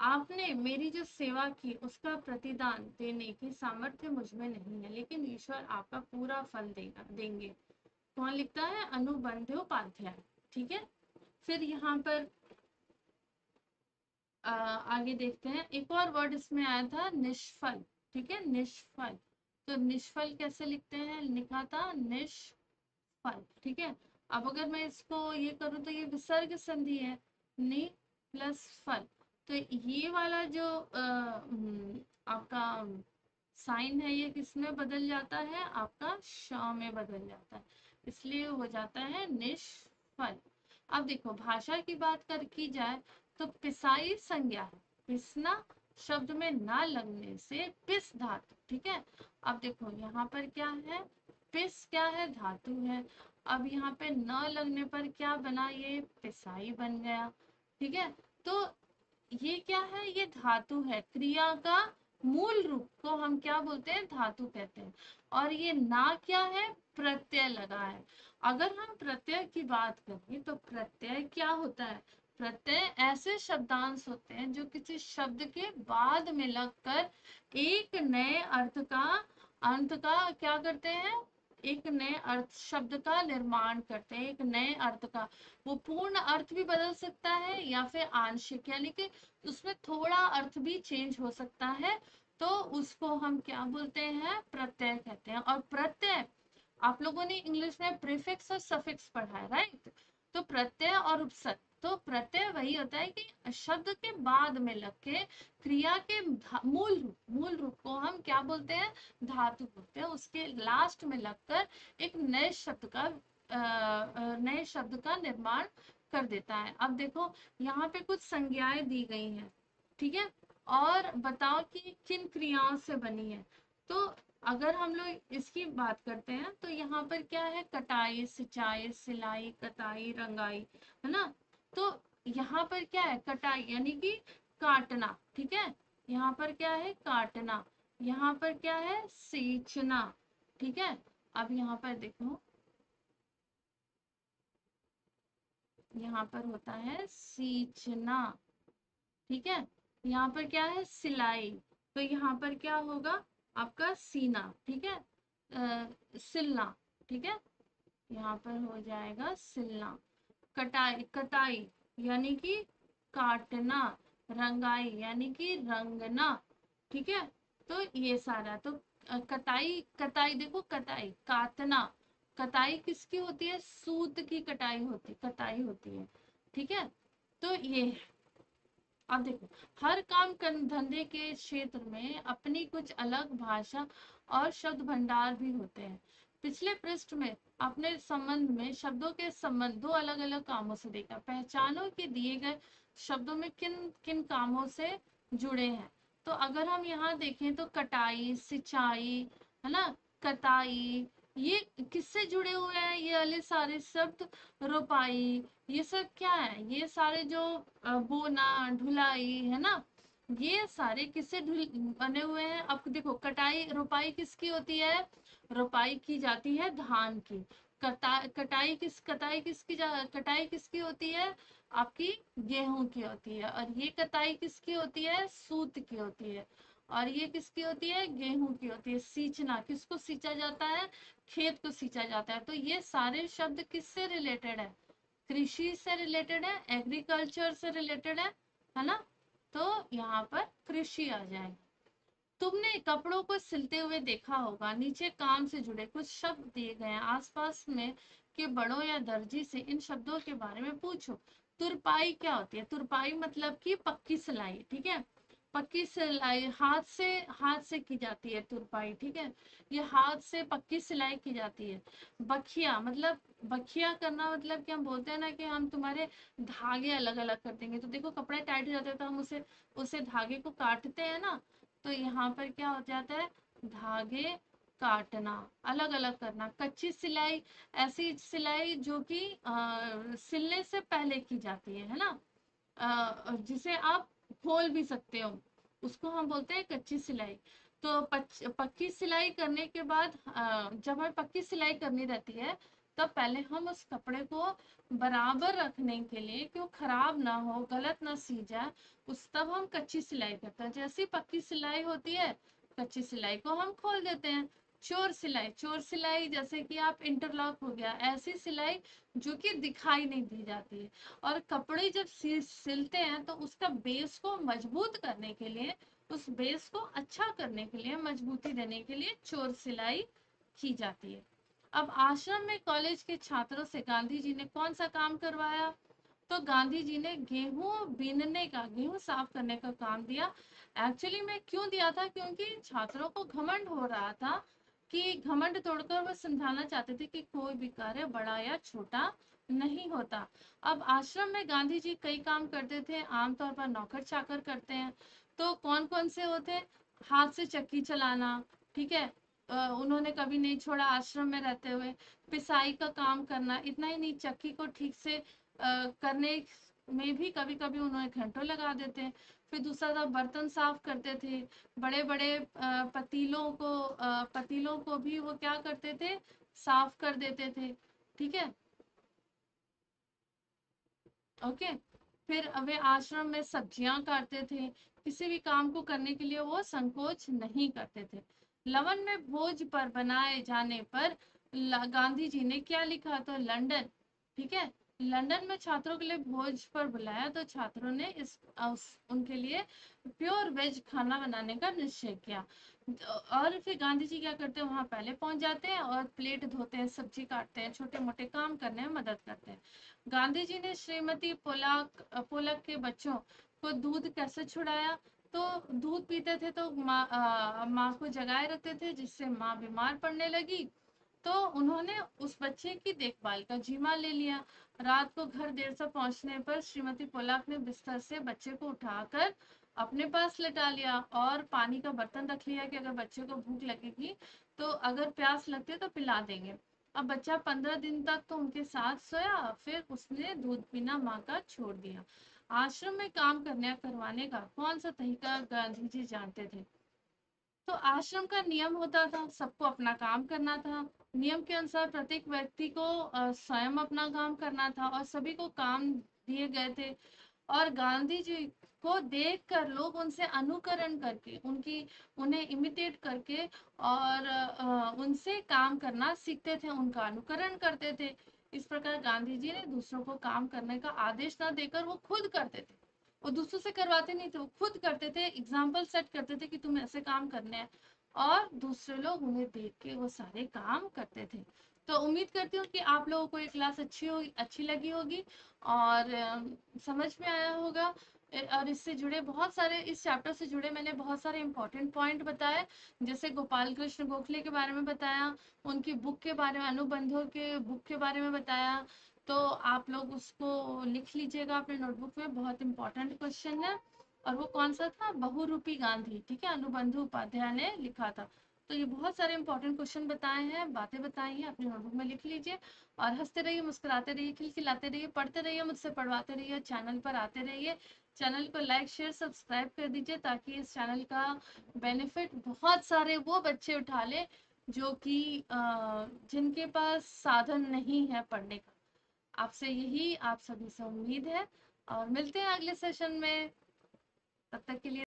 आपने मेरी जो सेवा की उसका प्रतिदान देने की सामर्थ्य मुझ में नहीं है, लेकिन ईश्वर आपका पूरा फल देंगे। कौन लिखता है, अनुबंधोपाध्याय। ठीक है, फिर यहाँ पर आगे देखते हैं, एक और वर्ड इसमें आया था, निष्फल। ठीक है, निष्फल। तो निष्फल कैसे लिखते हैं, लिखा था निष्फल। ठीक है, अब अगर मैं इसको ये करूँ तो ये विसर्ग संधि है, नि प्लस फल। तो ये वाला जो आपका साइन है ये किस में बदल जाता है, आपका श में बदल जाता है, इसलिए हो जाता है निष्फल। अब देखो, भाषा की बात की जाए तो पिसाई संज्ञा है, पिसना शब्द में ना लगने से पिस धातु। ठीक है, अब देखो यहाँ पर क्या है, पिस क्या है, धातु है। अब यहाँ पे न लगने पर क्या बना, ये पिसाई बन गया। ठीक है, तो ये क्या है, ये धातु है, क्रिया का मूल रूप को हम क्या बोलते हैं, धातु कहते हैं। और ये ना क्या है, प्रत्यय लगा है। अगर हम प्रत्यय की बात करें तो प्रत्यय क्या होता है, प्रत्यय ऐसे शब्दांश होते हैं जो किसी शब्द के बाद में लगकर एक नए अर्थ का क्या करते हैं, एक नए अर्थ शब्द का निर्माण करते हैं, एक नए अर्थ का। वो पूर्ण अर्थ भी बदल सकता है या फिर आंशिक, यानी कि उसमें थोड़ा अर्थ भी चेंज हो सकता है, तो उसको हम क्या बोलते हैं, प्रत्यय कहते हैं। और प्रत्यय आप लोगों ने इंग्लिश में प्रीफिक्स और सफिक्स पढ़ा है, राइट? तो प्रत्यय और उपसर्ग, तो प्रत्यय वही होता है कि शब्द के बाद में लग के क्रिया के मूल रूप को हम क्या बोलते हैं, धातु बोलते हैं, उसके लास्ट में लगकर एक नए शब्द का निर्माण कर देता है। अब देखो यहाँ पे कुछ संज्ञाएं दी गई हैं, ठीक है, और बताओ कि किन क्रियाओं से बनी है। तो अगर हम लोग इसकी बात करते हैं तो यहाँ पर क्या है, कटाई, सिंचाई, सिलाई, कताई, रंगाई, है ना? तो यहाँ पर क्या है, कटाई यानी कि काटना, ठीक है, यहाँ पर क्या है, काटना, यहाँ पर क्या है, सींचना, ठीक है। अब यहाँ पर देखो, यहाँ पर होता है सींचना, ठीक है। यहाँ पर क्या है, सिलाई, तो यहाँ पर क्या होगा, आपका सीना, ठीक है, सिलना, ठीक है, यहाँ पर हो जाएगा सिलना। कटाई, कटाई यानी कि काटना, रंगाई यानी कि रंगना, ठीक है। तो ये सारा तो कताई, कताई देखो, कताई काटना, कताई किसकी होती है, सूत की कटाई होती, कताई होती है, ठीक है। तो ये है। अब देखो, हर काम धंधे के क्षेत्र में अपनी कुछ अलग भाषा और शब्द भंडार भी होते हैं। पिछले पृष्ठ में अपने संबंध में शब्दों के संबंध दो अलग अलग कामों से देखा। पहचानो कि दिए गए शब्दों में किन किन कामों से जुड़े हैं। तो अगर हम यहाँ देखें तो कटाई, सिंचाई, है ना, कताई, ये किससे जुड़े हुए हैं, ये वाले सारे शब्द, रोपाई, ये सब क्या है, ये सारे जो बोना, ढुलाई, है ना, ये सारे किससे बने हुए हैं। अब देखो, कटाई, रोपाई किसकी होती है, रोपाई की जाती है धान की। कटाई किसकी होती है, आपकी गेहूं की होती है। और ये कताई किसकी होती है, सूत की होती है। और ये किसकी होती है, गेहूं की होती है। सींचना, किसको सींचा जाता है, खेत को सींचा जाता है। तो ये सारे शब्द किससे रिलेटेड है, कृषि से रिलेटेड है, एग्रीकल्चर से रिलेटेड है ना। तो यहाँ पर कृषि आ जाएगा। तुमने कपड़ों को सिलते हुए देखा होगा। नीचे काम से जुड़े कुछ शब्द दिए गए हैं, आसपास में के बड़ों या दर्जी से इन शब्दों के बारे में पूछो। तुरपाई क्या होती है, तुरपाई मतलब कि पक्की सिलाई, ठीक है, पक्की सिलाई हाथ से की जाती है तुरपाई, ठीक है, ये हाथ से पक्की सिलाई की जाती है। बखिया मतलब, बखिया करना मतलब कि हम बोलते हैं ना कि हम तुम्हारे धागे अलग अलग कर देंगे। तो देखो कपड़े टाइट हो जाते हैं तो हम उसे उसे धागे को काटते हैं ना। तो यहाँ पर क्या हो जाता है, धागे काटना, अलग अलग करना। कच्ची सिलाई, ऐसी सिलाई जो कि सिलने से पहले की जाती है ना, जिसे आप खोल भी सकते हो, उसको हम बोलते हैं कच्ची सिलाई। तो पक्की सिलाई करने के बाद जब हमें पक्की सिलाई करनी रहती है, तब पहले हम उस कपड़े को बराबर रखने के लिए कि वो खराब ना हो, गलत ना सी जाए, उस तब हम कच्ची सिलाई करते हैं। जैसे पक्की सिलाई होती है, कच्ची सिलाई को हम खोल देते हैं। चोर सिलाई जैसे कि आप इंटरलॉक हो गया, ऐसी सिलाई जो कि दिखाई नहीं दी जाती है। और कपड़े जब सिलते हैं तो उसका बेस को मजबूत करने के लिए, उस बेस को अच्छा करने के लिए, मजबूती देने के लिए चोर सिलाई की जाती है। अब आश्रम में कॉलेज के छात्रों से गांधी जी ने कौन सा काम करवाया। तो गांधी जी ने गेहूं बीनने का, गेहूं साफ करने का काम दिया। एक्चुअली में क्यों दिया था, क्योंकि छात्रों को घमंड हो रहा था, कि घमंड तोड़कर वो समझाना चाहते थे कि कोई भी कार्य बड़ा या छोटा नहीं होता। अब आश्रम में गांधी जी कई काम करते थे, आमतौर पर नौकर चाकर करते हैं। तो कौन कौन से होते, हाथ से चक्की चलाना, ठीक है, उन्होंने कभी नहीं छोड़ा आश्रम में रहते हुए। पिसाई का काम करना, इतना ही नहीं, चक्की को ठीक से करने में भी कभी कभी उन्होंने घंटों लगा देते हैं। फिर दूसरा था, बर्तन साफ करते थे। बड़े बड़े पतीलों को भी वो क्या करते थे, साफ कर देते थे, ठीक है, ओके। फिर वे आश्रम में सब्जियां काटते थे। किसी भी काम को करने के लिए वो संकोच नहीं करते थे। लवन में भोज पर बनाए जाने पर गांधी जी ने क्या लिखा, तो लंदन, ठीक है, लंदन में छात्रों के लिए भोज पर बुलाया तो छात्रों ने उनके लिए प्योर वेज खाना बनाने का निश्चय किया। और फिर गांधी जी क्या करते हैं, वहां पहले पहुंच जाते हैं और प्लेट धोते हैं, सब्जी काटते हैं, छोटे मोटे काम करने में मदद करते हैं। गांधी जी ने श्रीमती पोलक के बच्चों को दूध कैसे छुड़ाया, तो दूध पीते थे तो माँ को जगाए रखते थे, जिससे माँ बीमार पड़ने लगी। तो उन्होंने उस बच्चे की देखभाल का जिम्मा ले लिया। रात को घर देर से पहुंचने पर श्रीमती पोलाक ने बिस्तर से बच्चे को उठाकर अपने पास लेटा लिया और पानी का बर्तन रख लिया कि अगर बच्चे को भूख लगेगी तो अगर प्यास लगती है तो पिला देंगे। अब बच्चा 15 दिन तक तो उनके साथ सोया, फिर उसने दूध पीना माँ का छोड़ दिया। आश्रम में काम करवाने का कौन सा तरीका गांधी जी जानते थे? तो आश्रम का नियम होता था, सबको अपना काम करना था। नियम के अनुसार प्रत्येक व्यक्ति को स्वयं अपना काम करना था और सभी को काम दिए गए थे। और गांधी जी को देखकर लोग उनसे अनुकरण करके उन्हें इमिटेट करके और उनसे काम करना सीखते थे, उनका अनुकरण करते थे। इस प्रकार गांधी जी ने दूसरों को काम करने का आदेश ना देकर वो खुद करते थे। वो दूसरों से करवाते नहीं थे, वो खुद करते थे, एग्जाम्पल सेट करते थे कि तुम ऐसे काम करने हैं, और दूसरे लोग उन्हें देख के वो सारे काम करते थे। तो उम्मीद करती हूँ कि आप लोगों को ये क्लास अच्छी लगी होगी और समझ में आया होगा। और इससे जुड़े बहुत सारे, इस चैप्टर से जुड़े मैंने बहुत सारे इंपॉर्टेंट पॉइंट बताए, जैसे गोपाल कृष्ण गोखले के बारे में बताया, उनकी बुक के बारे में, अनुबंधों के बुक के बारे में बताया। तो आप लोग उसको लिख लीजिएगा अपने नोटबुक में, बहुत इंपॉर्टेंट क्वेश्चन है। और वो कौन सा था? बहुरूपी गांधी, ठीक है, अनुबंधु उपाध्याय ने लिखा था। तो ये बहुत सारे इंपॉर्टेंट क्वेश्चन बताए हैं, बातें बताई हैं, अपने नोटबुक में लिख लीजिए। और हंसते रहिए, मुस्कुराते रहिए, खिलखिलाते रहिए, पढ़ते रहिए, मुझसे पढ़वाते रहिए, चैनल पर आते रहिए। चैनल को लाइक शेयर सब्सक्राइब कर दीजिए ताकि इस चैनल का बेनिफिट बहुत सारे वो बच्चे उठा ले जो कि जिनके पास साधन नहीं है पढ़ने का। आपसे यही आप सभी से उम्मीद है, और मिलते हैं अगले सेशन में। तब तक के लिए